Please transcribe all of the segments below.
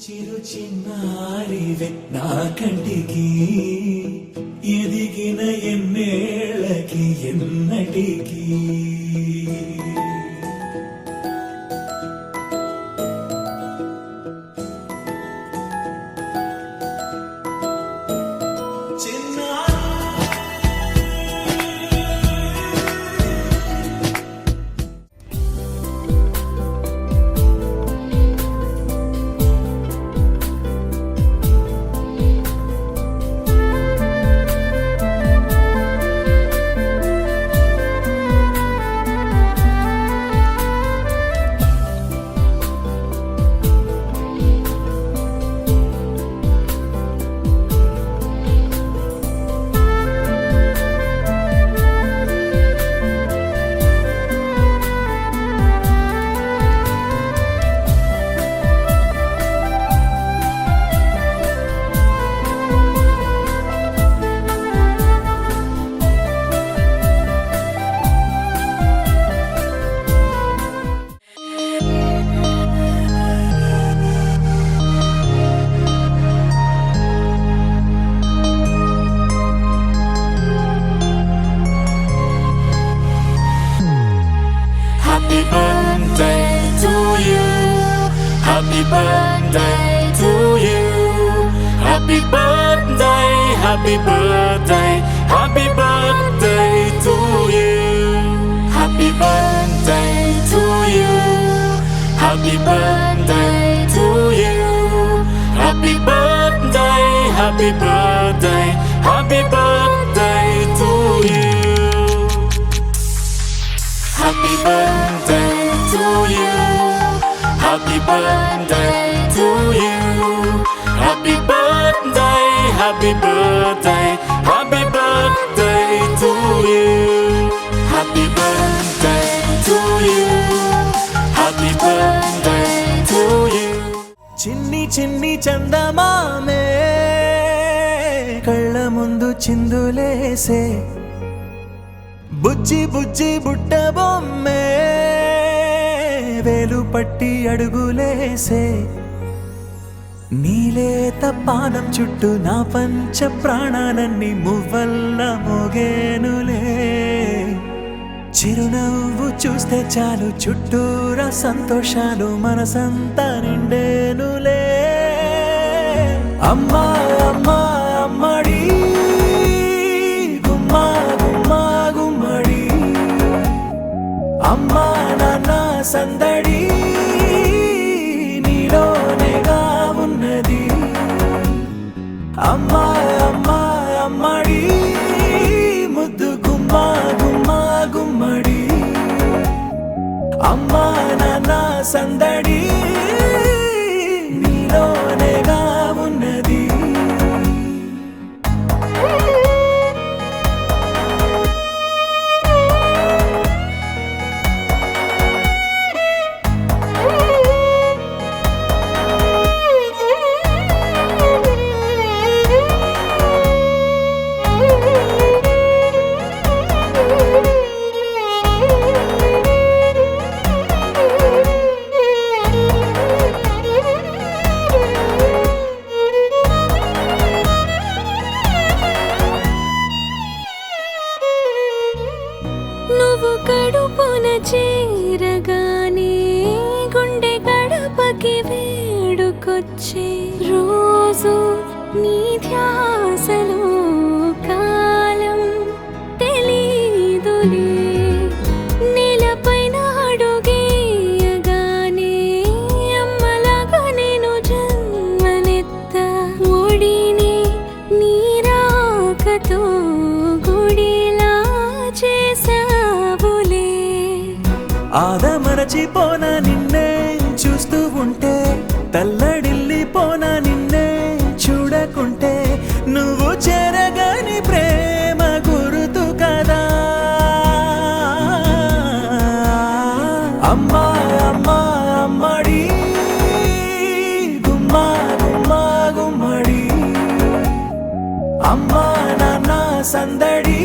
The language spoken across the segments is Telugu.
చిరు చిన్నారివే నా కంటికి ఎదిగిన ఎన్నేళ్ళకి ఎన్నటికి Happy birthday to you. Happy birthday to you. Happy birthday, happy birthday, happy birthday to you. Happy birthday to you. Happy birthday to you. Happy birthday, happy birthday, happy birthday to you. Happy birthday to you. Happy birthday to you. Happy birthday, happy birthday, happy birthday to you. Happy birthday to you. Happy birthday to you. చిన్ని చిన్ని చందమామే కళ్ళ ముందు చిందులేసే బుజ్జి బుజ్జి బుట్ట బొమ్మే వేలు పట్టి అడుగులేసే నీలేత పానం చుట్టూ నా పంచ ప్రాణాలన్నీ మువ్వల్ల మోగేనులే చిరునవ్వు చూస్తే చాలు చుట్టూరా సంతోషాలు మనసంతా నిండేనులే అమ్మా అమ్మా అమ్మడి గుమ్మా గుమ్మా గుమ్మడి అమ్మా నాన్న సందడి నీలోనేగా ఉన్నది అమ్మా అమ్మా అమ్మడి ముద్దు గుమ్మా గుమ్మా గుమ్మడి అమ్మా నాన్న సందడి నీలోనేగా ఉన్నది నువ్వు కడుపున చేరగానే గుండె గడపకి వేడుకొచ్చే రోజు నీ ధ్యాసలో కాలం తెలీదులే నేలపైన అడుగేయగానే అమ్మలాగా నేను జన్మనెత్త ఒడిని నీ రాకతో గుడిలా చేసావులే ఆదమరచిపోన నిన్నే చూస్తూ ఉంటే తల్లడిల్లిపోన నిన్నే చూడకుంటే నువ్వు చెరగని ప్రేమ గురుతు కదా అమ్మా అమ్మా అమ్మడి గుమ్మా గుమ్మా గుమ్మడి అమ్మా నాన్న సందడి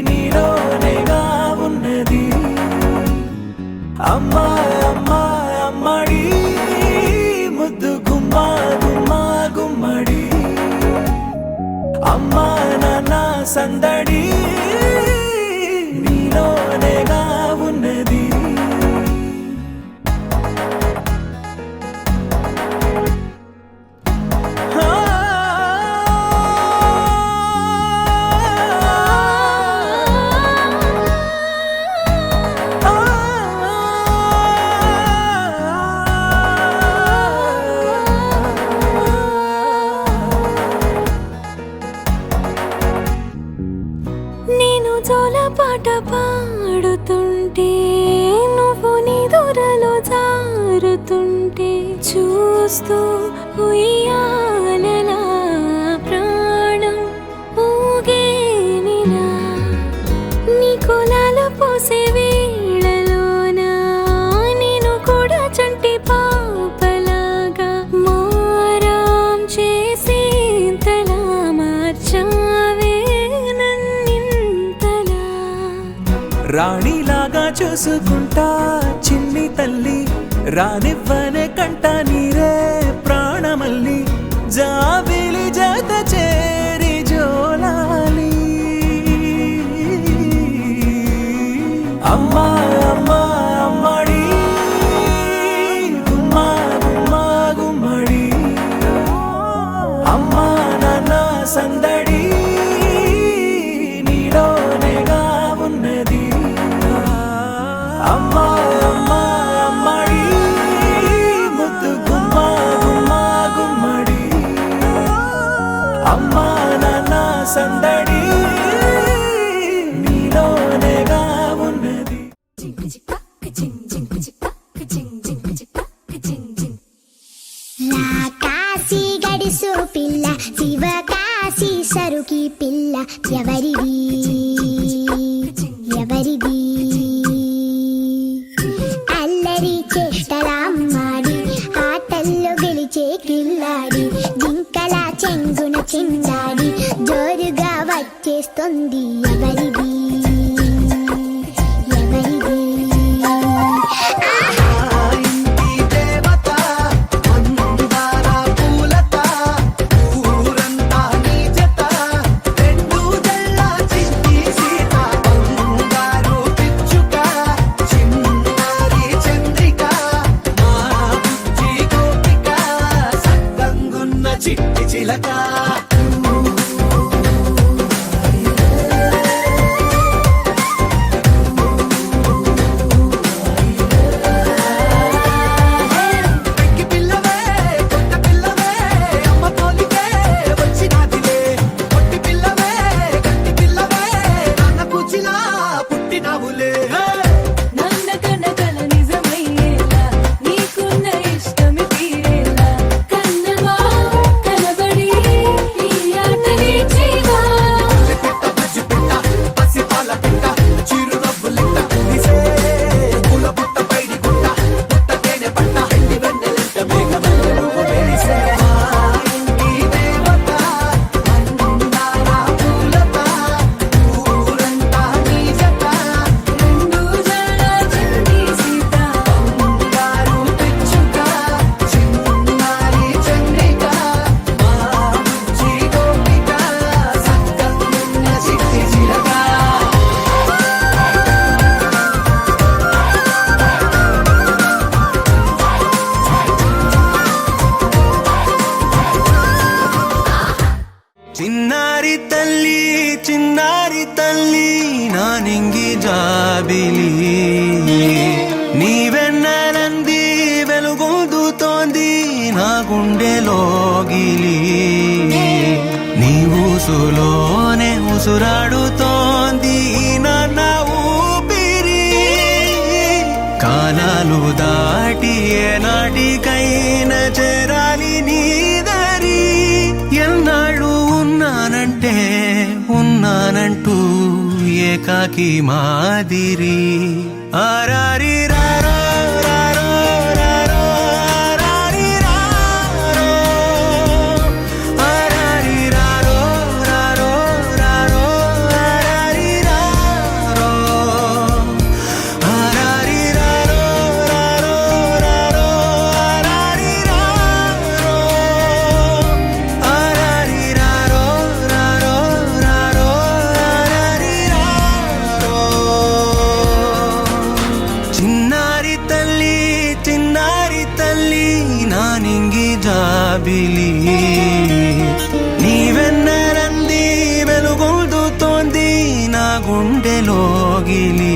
నీలోనేగా ఉన్నది అమ్మా అమ్మా అమ్మడి సందడి నీలోనేగా ఉన్నది. నేను జోలపాట పాడుతుంటే నువ్వు నీ దూరలో జారుతుంటే చూస్తూ ఉయ్యాలలా ప్రాణం ఊగేనిలా నీ కులాలు పోసే వేళలోనా నేను కూడా చంటి పాపలాగా మారాం చేసేంతలా మార్చావే రాణిలాగా చూసుకుంటా చిన్ని తల్లి రానివ్వనే కంట నీరే ప్రాణమల్లి జాబిలి జత చేరి జోలాలి. అమ్మా అమ్మా అమ్మడి గుమ్మా గుమ్మా గుమ్మడి అమ్మా నాన్న సందడి నీలోనేగా ఉన్నది. అమ్మా అమ్మా అమ్మడి ముద్దు గుమ్మా గుమ్మా గుమ్మడి అమ్మా నాన్న సందడి నీలోనేగా ఉన్నది. నా కాశీ గడిసు పిల్ల శివ కాశీ సరుకి పిల్ల ఎవరిది ఎవరిది అల్లరి చేష్టలామ్మాడి ఆటల్లో గెలిచే కిల్లాడి జింకల చెంగున చిందాడి జోరుగా వచ్చేస్తుంది ఎవరిది ఎవరిది చిట్టి చిలక పెంకి పిల్లవే కొత్త పిల్లవే అమ్మ తోలికే వచ్చినాదిలే కొట్టి పిల్లవే గట్టి పిల్లవే నాన్న కూచిలా పుట్టినావులే. చిన్నారి తల్లి చిన్నారి తల్లి నా నింగి జాబిలి నీవెన్నెలంది వెలుగొందుతోంది నా గుండెలోగిలి నీ ఊసులోనే ఉసురాడుతోంది నాన్న ఊపిరి కాలాలు దాటి ఏనాటికైనా చేరాలి నీ దరి ఎన్నాళ్ళు ఉన్నానంటూ ఏకాకి మాదిరి ఆరారి రారో రారో రారో ఆరారి రారో ఆరారి రారో రారో రారో ఆరారి రారో ఆరారి రారో రారో రారో ఆరారి రారో ఆరారి రారో రారో రారో జాబిలి నీవెన్నరంది వెలుగొందుతోంది నా గుండెలోగిలి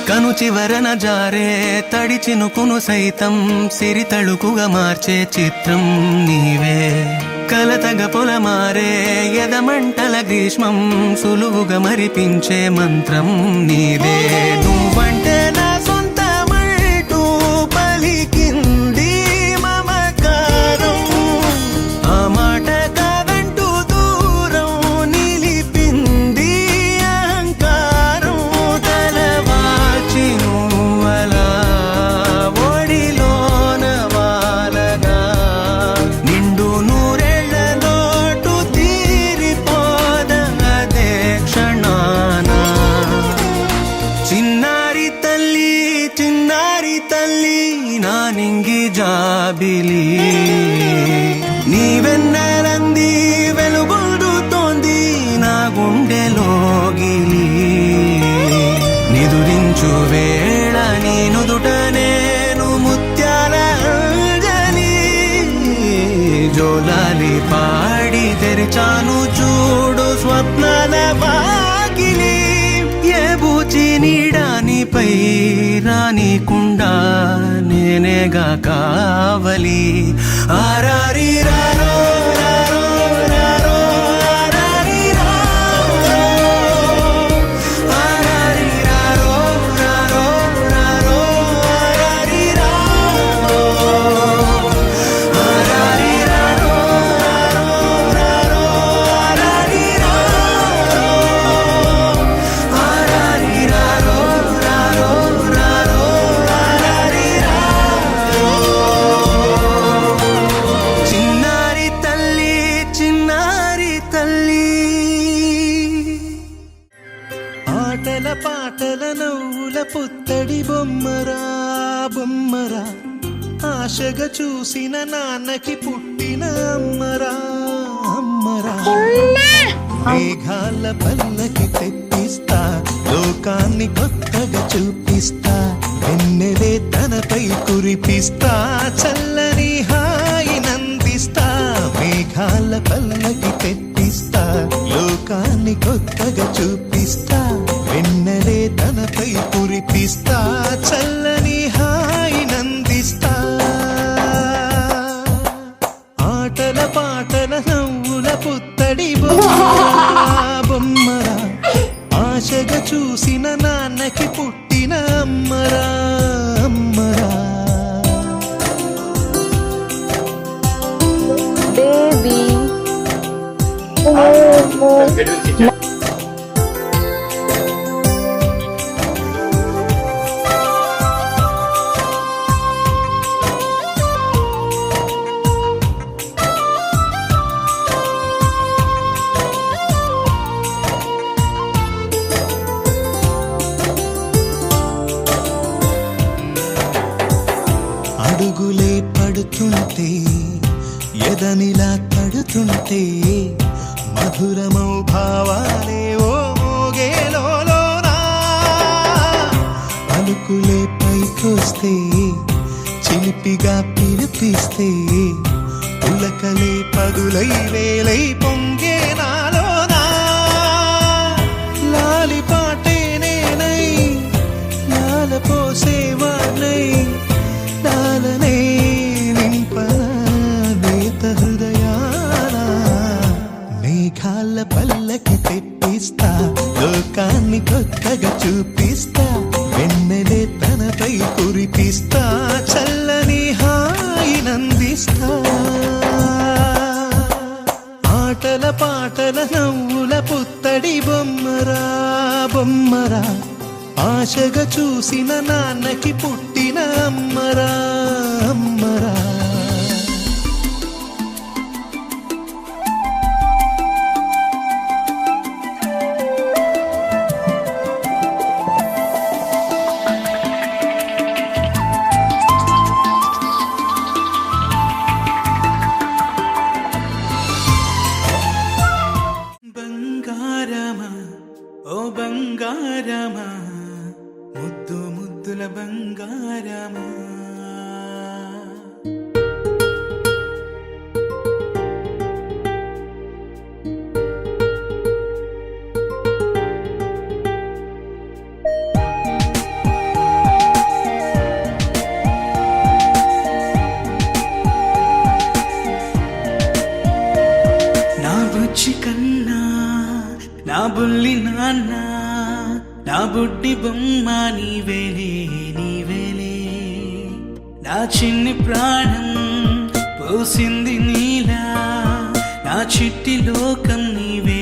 కను చివరన జారే తడి చినుకును సైతం సిరి తళుకుగా మార్చే చిత్రం నీవే కలతగ పొలమారే ఎదమంటల గ్రీష్మం సులువుగా మరిపించే మంత్రం నీదే నువ్వంటే నా సొంతమంటూ పలికింది మమకారం ఆ మాట కాదంటూ దూరం నిలిపింది అహంకారం తలవాల్చి నువ్వలా ఒడిలోన వాలగా నిండు నూరేళ్ల లోటు తీరిపోదదే క్షణాన చిన్నారి తల్లి నా నింగి జాబిలి నీవెన్నరంది వెలుగొందుతోంది నా గుండెలోగిలి నిదురించు వేళ నీ నుదుట నేను ముత్యాల అంజలి జోలాలి పాడి తెరిచాను చూడు స్వప్నాల వాకిలి ఏ బూచి నీడానిపై రానికుండా నేనేగా కావలి ఆరారి రారో రారో రారో ఆరారి రారో ఆరారి రారో రారో రారో ఆరారి రారో ఆరారి రారో రారో ఆరారి రారో ఆరారి రారో రారో రారో ఆరారి రారో చిన్నారి తల్లి ఆటల పాటల నవ్వుల పుత్తడి బొమ్మరా బొమ్మరా ఆశగా చూసిన నాన్నకి పుట్టిన అమ్మరా అమ్మరా మేఘాల పల్లకి తెప్పిస్తా లోకాన్ని కొత్తగా చూపిస్తా వెన్నెలే తనపై కురిపిస్తా చల్లని హాయి నందిస్తా మేఘాల పల్లకి తెప్పిస్తా లోకాన్ని కొత్తగా చూపిస్తా వెన్నెలే తనపై కురిపిస్తా చల్లని హాయి నందిస్తా ఆటల పాటల నవ్వుల పుత్తడి బొమ్మరా ఆశగా చూసిన నాన్నకి పుట్టిన అమ్మరా అమ్మరా baby. అడుగులే పడుతుంటే ఎదనిలా తడుతుంటే మధురమౌ భావాలే ఓ మోగేలోనా పలుకులే పైకొస్తే చిలిపిగా పిలిపిస్తే పులకలే పదులై వేలై పొంగే నాలోనా లాలి పాటే నేనై లాల పోసేవాణ్ణై లాలనే నింపనేత హృదయాన మేఘాల పల్లకి తెప్పిస్తా లోకాన్ని కొత్తగా చూపిస్తా వెన్నెలే తనపై కురిపిస్తా చల్లని హాయి నందిస్తా ఆటల పాటల నవ్వుల పుత్తడి బొమ్మరా బొమ్మరా ఆశగా చూసిన నాన్నకి పుట్టిన అమ్మరా అమ్మరా బంగారమా నా బుజ్జి కన్నా నా బుల్లి నాన్న నా బుడ్డి బొమ్మ నీవేలే నీవేలే నా చిన్ని ప్రాణం పోసింది నీలా నా చిట్టి లోకం నీవే